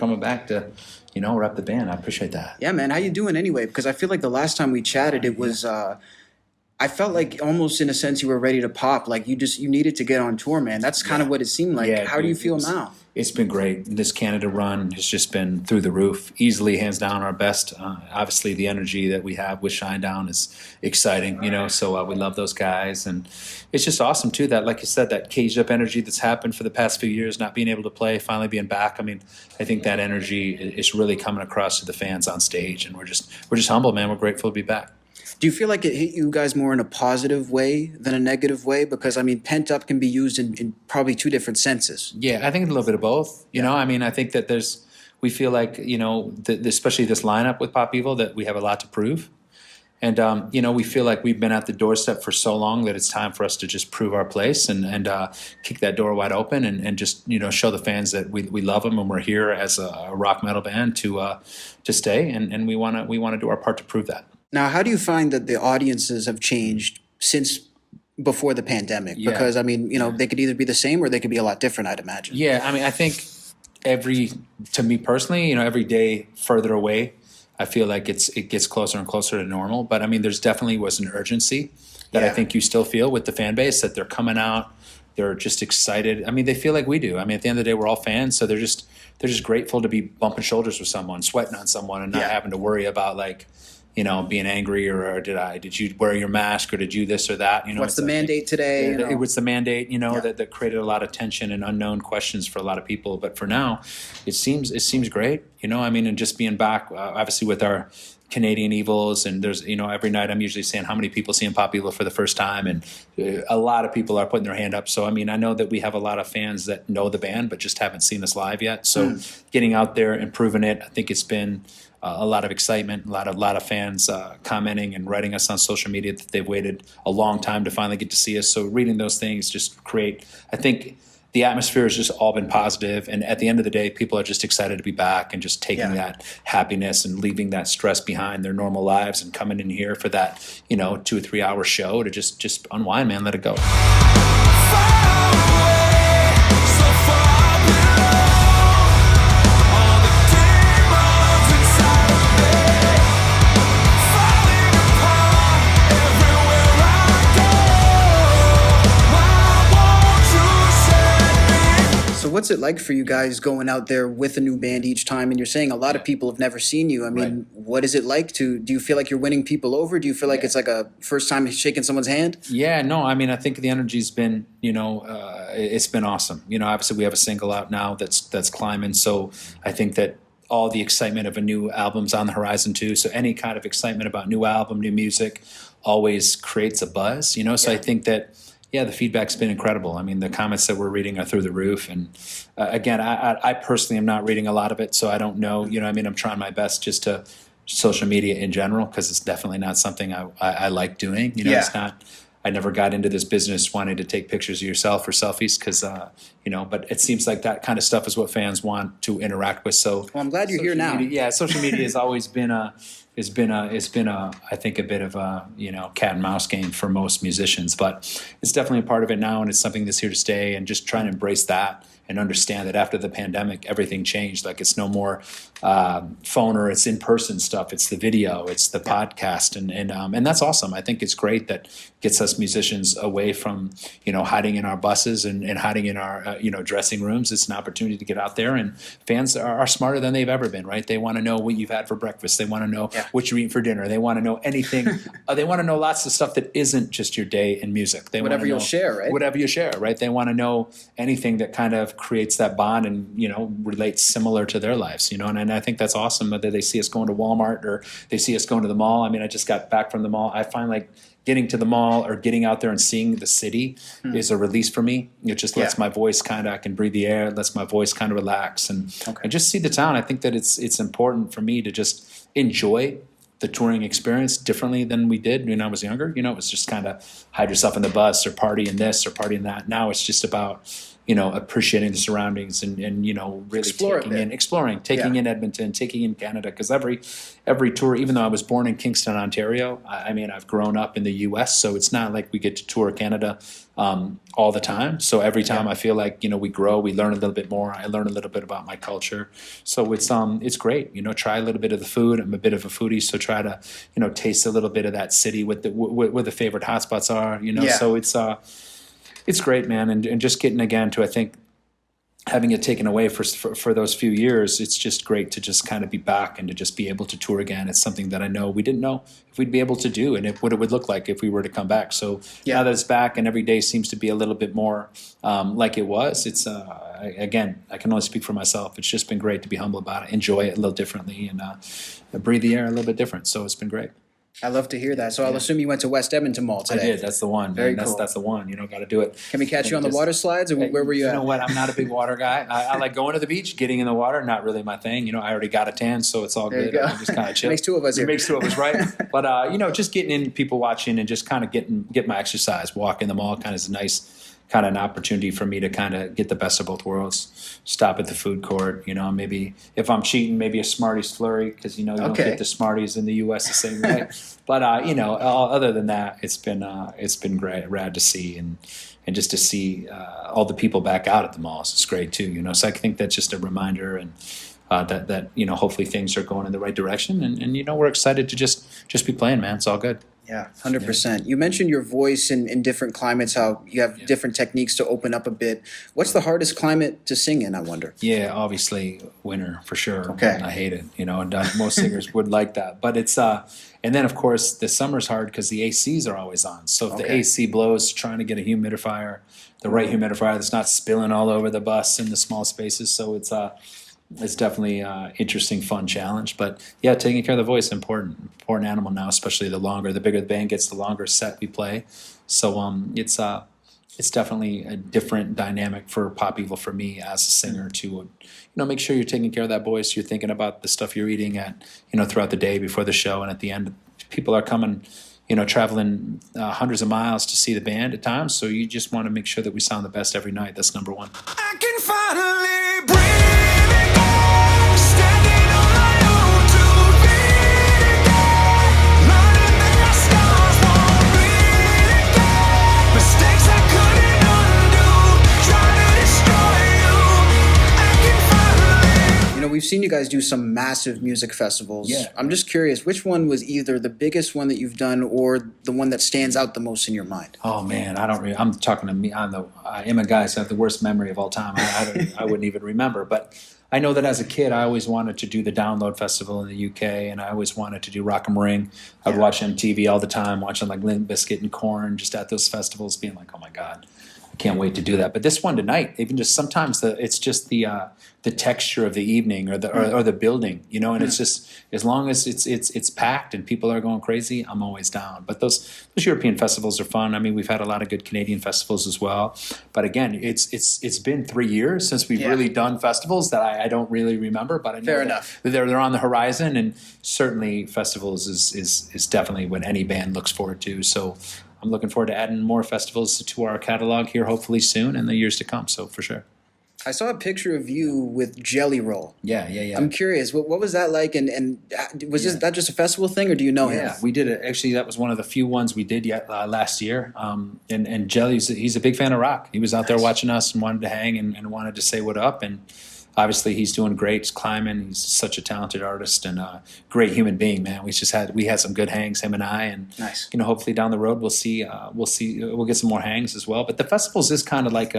coming back to, rep the band. I appreciate that. Yeah, man. How you doing anyway? Because I feel like the last time we chatted, it was I felt like almost in a sense you were ready to pop. Like you needed to get on tour, man. That's kind of what it seemed like. Yeah, How do you feel now? It's been great. This Canada run has just been through the roof. Easily, hands down, our best. Obviously, the energy that we have with Shinedown is exciting, so we love those guys. And it's just awesome, too, that, like you said, that caged-up energy that's happened for the past few years, not being able to play, finally being back. I mean, I think that energy is really coming across to the fans on stage, and we're just humble, man. We're grateful to be back. Do you feel like it hit you guys more in a positive way than a negative way? Because, I mean, pent up can be used in probably two different senses. Yeah, I think a little bit of both. I mean, I think that we feel like, especially this lineup with Pop Evil, that we have a lot to prove. And, we feel like we've been at the doorstep for so long that it's time for us to just prove our place and kick that door wide open and just, show the fans that we love them and we're here as a rock metal band to stay. And we want to do our part to prove that. Now, how do you find that the audiences have changed since before the pandemic? Yeah. Because, I mean, they could either be the same or they could be a lot different, I'd imagine. Yeah, I mean, I think to me personally, every day further away, I feel like it gets closer and closer to normal. But, I mean, there's definitely was an urgency that I think you still feel with the fan base, that they're coming out, they're just excited. I mean, they feel like we do. I mean, at the end of the day, we're all fans, so they're just grateful to be bumping shoulders with someone, sweating on someone, and not having to worry about, like, being angry or did you wear your mask or did you this or that? What's the mandate today? It was the mandate, that created a lot of tension and unknown questions for a lot of people. But for now, it seems great, I mean, and just being back, obviously with our Canadian Evils, and there's, every night I'm usually saying how many people seeing Pop Evil for the first time, and a lot of people are putting their hand up. So, I mean, I know that we have a lot of fans that know the band but just haven't seen us live yet. So getting out there and proving it, I think it's been a lot of excitement, a lot of fans commenting and writing us on social media that they've waited a long time to finally get to see us. So reading those things just create, I think the atmosphere has just all been positive. And at the end of the day, people are just excited to be back and just taking that happiness and leaving that stress behind their normal lives and coming in here for that, 2 or 3 hour show to just unwind, man, let it go. What's it like for you guys going out there with a new band each time? And you're saying a lot of people have never seen you. I mean, What is it like do you feel like you're winning people over? Do you feel like it's like a first time shaking someone's hand? Yeah, no, I mean, I think the energy's been, it's been awesome. Obviously we have a single out now that's climbing. So I think that all the excitement of a new album's on the horizon too. So any kind of excitement about new album, new music always creates a buzz, So I think that, the feedback's been incredible. I mean, the comments that we're reading are through the roof. And again, I personally am not reading a lot of it, so I don't know. I'm trying my best just to social media in general, because it's definitely not something I like doing. It's not. I never got into this business wanting to take pictures of yourself or selfies because, but it seems like that kind of stuff is what fans want to interact with. So, well, I'm glad you're here now. Media, social media has always been it's been I think a bit of a cat and mouse game for most musicians, but it's definitely a part of it now, and it's something that's here to stay. And just trying to embrace that and understand that after the pandemic, everything changed. Like it's no more phone or it's in-person stuff. It's the video, it's the podcast, and that's awesome. I think it's great that gets us musicians away from hiding in our buses and hiding in our dressing rooms. It's an opportunity to get out there, and fans are smarter than they've ever been. Right? They want to know what you've had for breakfast. They want to know what you're eating for dinner. They want to know anything. They want to know lots of stuff that isn't just your day in music. They whatever you'll share, right? Whatever you share, right? They want to know anything that kind of creates that bond and relates similar to their lives. And I think that's awesome. Whether they see us going to Walmart or they see us going to the mall. I mean, I just got back from the mall. I find like getting to the mall or getting out there and seeing the city is a release for me. It just lets my voice I can breathe the air, lets my voice kind of relax and just see the town. I think that it's important for me to just enjoy the touring experience differently than we did when I was younger. It was just kind of hide yourself in the bus or party in this or party in that. Now it's just about, appreciating the surroundings and really exploring, taking in Edmonton, taking in Canada, because every tour, even though I was born in Kingston, Ontario, I mean, I've grown up in the U.S., so it's not like we get to tour Canada all the time. So every time I feel like, we grow, we learn a little bit more. I learn a little bit about my culture. So it's great, try a little bit of the food. I'm a bit of a foodie, so try to, taste a little bit of that city where the favorite hotspots are, So it's great, man. And just getting again to, I think, having it taken away for those few years, it's just great to just kind of be back and to just be able to tour again. It's something that I know we didn't know if we'd be able to do and what it would look like if we were to come back. So now that it's back and every day seems to be a little bit more like it was, it's again, I can only speak for myself. It's just been great to be humble about it, enjoy it a little differently, and breathe the air a little bit different. So it's been great. I love to hear that. So I'll assume you went to West Edmonton Mall today. I did. That's the one. Very cool. That's the one. Got to do it. Can we catch you on the water slides, or where were you at? You know what? I'm not a big water guy. I like going to the beach, getting in the water. Not really my thing. I already got a tan, so it's all good. I'm just kind of chill. Makes two of us here. It makes two of us, right? But just getting in, people watching, and just kind of get my exercise. Walking the mall kind of is a nice kind of an opportunity for me to kind of get the best of both worlds. Stop at the food court, maybe if I'm cheating, maybe a Smarties flurry, because you don't get the Smarties in the U.S. the same way. But other than that, it's been great, rad to see, and just to see all the people back out at the malls. It's great too, So I think that's just a reminder, and that hopefully things are going in the right direction, and we're excited to just be playing, man. It's all good. Yeah, 100%. You mentioned your voice in different climates, how you have different techniques to open up a bit. What's the hardest climate to sing in, I wonder? Yeah, obviously winter for sure. Okay. I hate it, and most singers would like that. But it's, and then of course the summer's hard because the ACs are always on. So if the AC blows, trying to get a humidifier, the right humidifier that's not spilling all over the bus in the small spaces. So it's definitely an interesting, fun challenge. But yeah, taking care of the voice, important animal now, especially the bigger the band gets, the longer set we play. So it's definitely a different dynamic for Pop Evil for me as a singer to, make sure you're taking care of that voice. You're thinking about the stuff you're eating throughout the day before the show, and at the end, people are coming, traveling hundreds of miles to see the band at times. So you just want to make sure that we sound the best every night. That's number one. I can finally breathe. Standing on my own 2 feet again. Learning that my scars won't bleed again. Mistakes I couldn't undo. Trying to destroy you. I can finally. We've seen you guys do some massive music festivals. Yeah. I'm just curious, which one was either the biggest one that you've done or the one that stands out the most in your mind? Oh man, I'm talking to me. I am a guy, so I have the worst memory of all time. I wouldn't even remember, but I know that as a kid, I always wanted to do the Download Festival in the UK, and I always wanted to do Rock 'em Ring. I'd watch MTV all the time, watching like Limp Bizkit and Korn, just at those festivals, being like, oh my God, I can't wait to do that. But this one tonight, even just sometimes it's just the texture of the evening or the building, and it's just, as long as it's packed and people are going crazy, I'm always down. But those European festivals are fun. I mean, we've had a lot of good Canadian festivals as well. But again, it's been 3 years since we've really done festivals that I don't really remember. But I know that they're on the horizon, and certainly festivals is definitely what any band looks forward to. So I'm looking forward to adding more festivals to our catalog here, hopefully soon in the years to come. So for sure. I saw a picture of you with Jelly Roll. Yeah. I'm curious, what was that like? And was that just a festival thing, or do you know him? Yeah, we did it. Actually, that was one of the few ones we did last year. And Jelly's, he's a big fan of rock. He was out there watching us and wanted to hang and wanted to say what up. And obviously, he's doing great. He's climbing. He's such a talented artist and a great human being, man. We had some good hangs, him and I. And nice. Hopefully down the road we'll get some more hangs as well. But the festivals is kind of like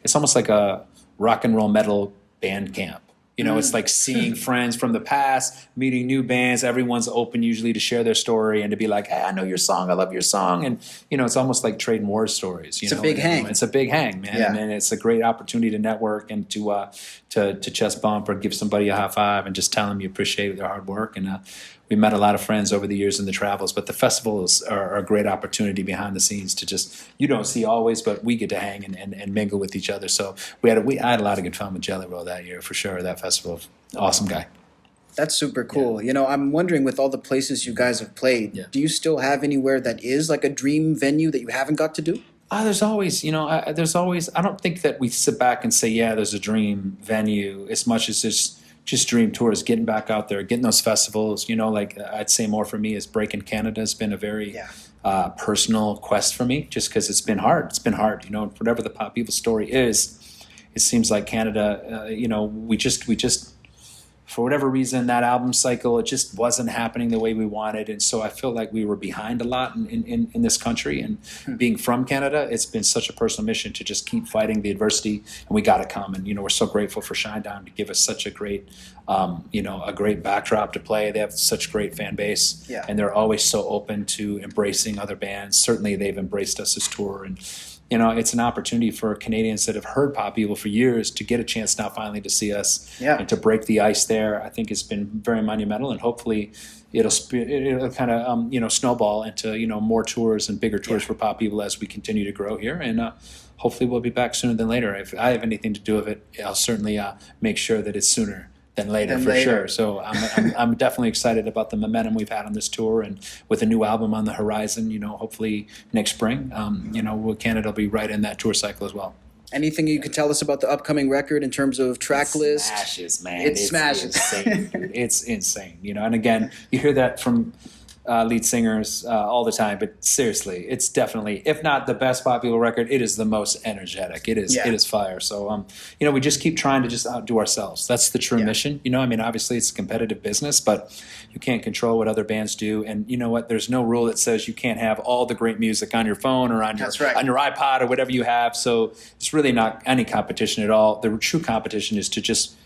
it's almost like a rock and roll metal band camp. It's like seeing friends from the past, meeting new bands. Everyone's open usually to share their story and to be like, hey, I know your song. I love your song. And, it's almost like trading war stories. It's a big hang. It's a big hang, man. Yeah. And it's a great opportunity to network and to chest bump or give somebody a high five and just tell them you appreciate their hard work. And we met a lot of friends over the years in the travels, but the festivals are a great opportunity behind the scenes to just, you don't see always, but we get to hang and mingle with each other. So I had a lot of good fun with Jelly Roll that year for sure. That festival, awesome guy. That's super cool. Yeah. I'm wondering, with all the places you guys have played, do you still have anywhere that is like a dream venue that you haven't got to do? There's always, there's always. I don't think that we sit back and say, "Yeah, there's a dream venue," as much as just dream tours, getting back out there, getting those festivals. Like I'd say more for me is Breaking Canada has been a very personal quest for me, just because it's been hard. It's been hard. Whatever the pop people story is, it seems like Canada. We just for whatever reason, that album cycle, it just wasn't happening the way we wanted. And so I feel like we were behind a lot in this country. And being from Canada, it's been such a personal mission to just keep fighting the adversity. And we got to come. And, we're so grateful for Shinedown to give us such a great, a great backdrop to play. They have such great fan base. Yeah. And they're always so open to embracing other bands. Certainly they've embraced us this tour. And, it's an opportunity for Canadians that have heard pop people for years to get a chance now finally to see us and to break the ice there. I think it's been very monumental, and hopefully it'll kind of snowball into more tours and bigger tours for pop people as we continue to grow here. And hopefully we'll be back sooner than later. If I have anything to do with it, I'll certainly make sure that it's sooner than later sure. So I'm definitely excited about the momentum we've had on this tour, and with a new album on the horizon, hopefully next spring, Canada will be right in that tour cycle as well. Anything you could tell us about the upcoming record in terms of track list? Smashes, man. It smashes. Insane, dude. It's insane. And again, you hear that from lead singers all the time, but seriously, it's definitely, if not the best popular record, it is the most energetic. It is fire. So we just keep trying to just outdo ourselves. That's the true mission. Obviously it's a competitive business, but you can't control what other bands do. And you know what, there's no rule that says you can't have all the great music on your phone or on your iPod or whatever you have. So it's really not any competition at all. The true competition is to just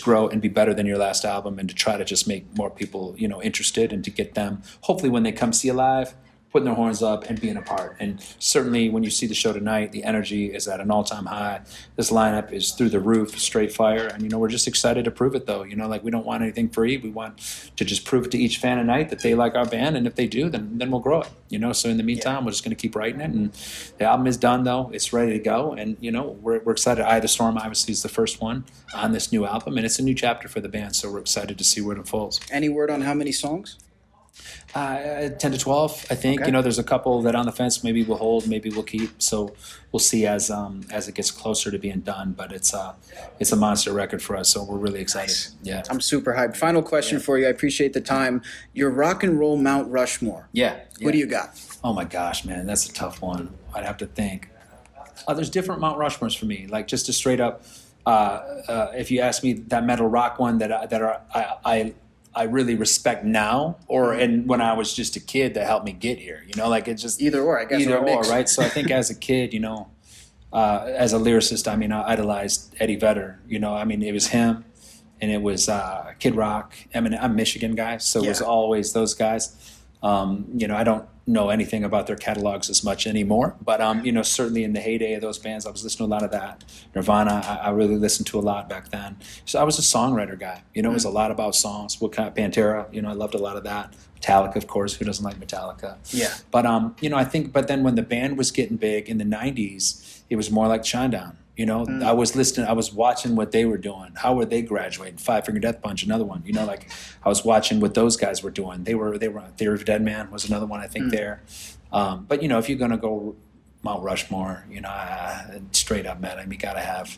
grow and be better than your last album, and to try to just make more people, interested, and to get them, hopefully when they come see you live, putting their horns up and being a part. And certainly when you see the show tonight, the energy is at an all-time high. This lineup is through the roof, straight fire. And, we're just excited to prove it, though. We don't want anything free. We want to just prove it to each fan tonight that they like our band. And if they do, then we'll grow it. So in the meantime, we're just going to keep writing it. And the album is done, though. It's ready to go. And, we're excited. Eye of the Storm, obviously, is the first one on this new album. And it's a new chapter for the band. So we're excited to see where it unfolds. Any word on how many songs? 10 to 12, I think. Okay. There's a couple that on the fence maybe we'll hold, maybe we'll keep. So we'll see as it gets closer to being done. But it's a monster record for us, so we're really excited. Nice. Yeah. I'm super hyped. Final question for you. I appreciate the time. Your rock and roll Mount Rushmore. Yeah. What do you got? Oh my gosh, man, that's a tough one. I'd have to think. There's different Mount Rushmores for me. Like just a straight up, if you ask me that metal rock one I really respect now, and when I was just a kid that helped me get here, it's just either or, I guess. Either or, right? So I think as a kid, as a lyricist, I idolized Eddie Vedder. It was him, and it was Kid Rock. I'm a Michigan guy, so it was always those guys. I don't know anything about their catalogs as much anymore, but certainly in the heyday of those bands, I was listening to a lot of that. Nirvana, I really listened to a lot back then. So I was a songwriter guy. It was a lot about songs. What kind of Pantera? I loved a lot of that. Metallica, of course. Who doesn't like Metallica? Yeah. But I think. But then when the band was getting big in the '90s, it was more like Shinedown. I was listening. I was watching what they were doing. How were they graduating? Five Finger Death Punch, another one. I was watching what those guys were doing. They were Theory of a Dead Man was another one I think there. But if you're gonna go Mount Rushmore, straight up, man, you gotta have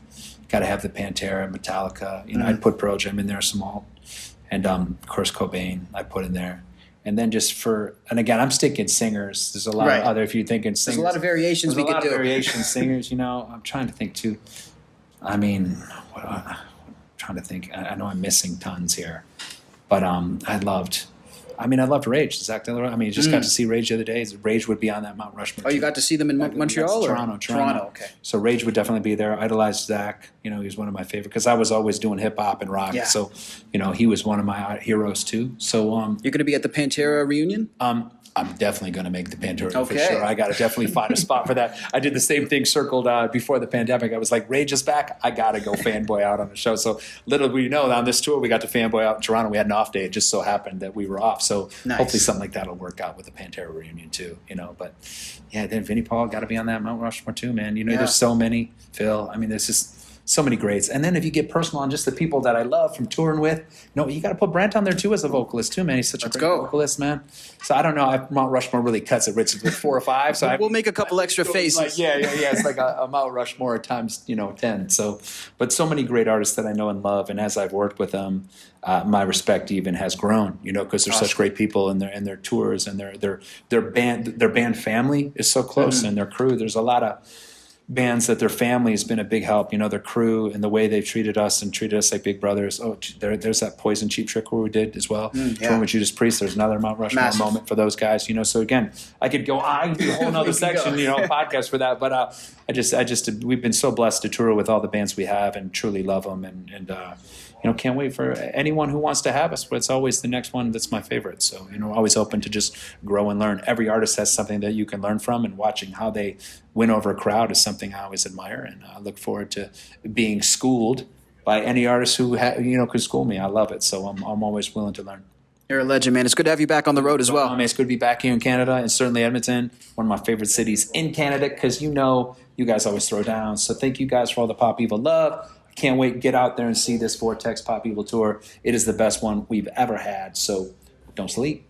the Pantera, Metallica. I'd put Pearl Jam in there, some alt, and of course Cobain I put in there. And then and again, I'm sticking singers. There's a lot of other, if you're thinking singers. There's a lot of variations we could do. There's a lot of variations, singers, I'm trying to think too. I'm trying to think. I know I'm missing tons here. But I loved Rage. Zach De La Rocha. You just got to see Rage the other day. Rage would be on that Mount Rushmore. Oh, you got to see them in Montreal? Or? Toronto. Okay. So Rage would definitely be there. Idolized Zach. He was one of my favorite because I was always doing hip hop and rock. Yeah. So, he was one of my heroes too. So you're going to be at the Pantera reunion? I'm definitely going to make the Pantera for Okay. sure. I got to definitely find a spot for that. I did the same thing circled before the pandemic. I was like, Rage is back. I got to go fanboy out on the show. So little we know, on this tour, we got to fanboy out in Toronto. We had an off day. It just so happened that we were off. So hopefully something like that will work out with the Pantera reunion too, But yeah, then Vinnie Paul got to be on that Mount Rushmore too, man. There's so many, Phil. There's just so many greats. And then if you get personal on just the people that I love from touring with, you got to put Brent on there too as a vocalist too, man. He's such a great vocalist, man. So I don't know. Mount Rushmore really cuts it. Richard's with 4 or 5. So we'll make a couple extra faces. Like, yeah. It's like a Mount Rushmore times 10. So, but so many great artists that I know and love, and as I've worked with them, my respect even has grown. Because they're such great people, and their tours and their band family is so close, and their crew. There's a lot of bands that their family has been a big help. Their crew and the way they've treated us like big brothers. Oh, there's that Poison Cheap Trick where we did as well. Touring with Judas Priest. There's another Mount Rushmore moment for those guys. So again, I could do a whole other section, podcast for that. But we've been so blessed to tour with all the bands we have and truly love them, and can't wait for anyone who wants to have us. But it's always the next one that's my favorite. So, always open to just grow and learn. Every artist has something that you can learn from, and watching how they win over a crowd is something I always admire. And I look forward to being schooled by any artist who, could school me. I love it. So I'm always willing to learn. You're a legend, man. It's good to have you back on the road as well. It's good to be back here in Canada, and certainly Edmonton, one of my favorite cities in Canada, because you guys always throw down. So thank you guys for all the Pop Evil love. Can't wait to get out there and see this Vortex Pop Evil tour. It is the best one we've ever had. So don't sleep.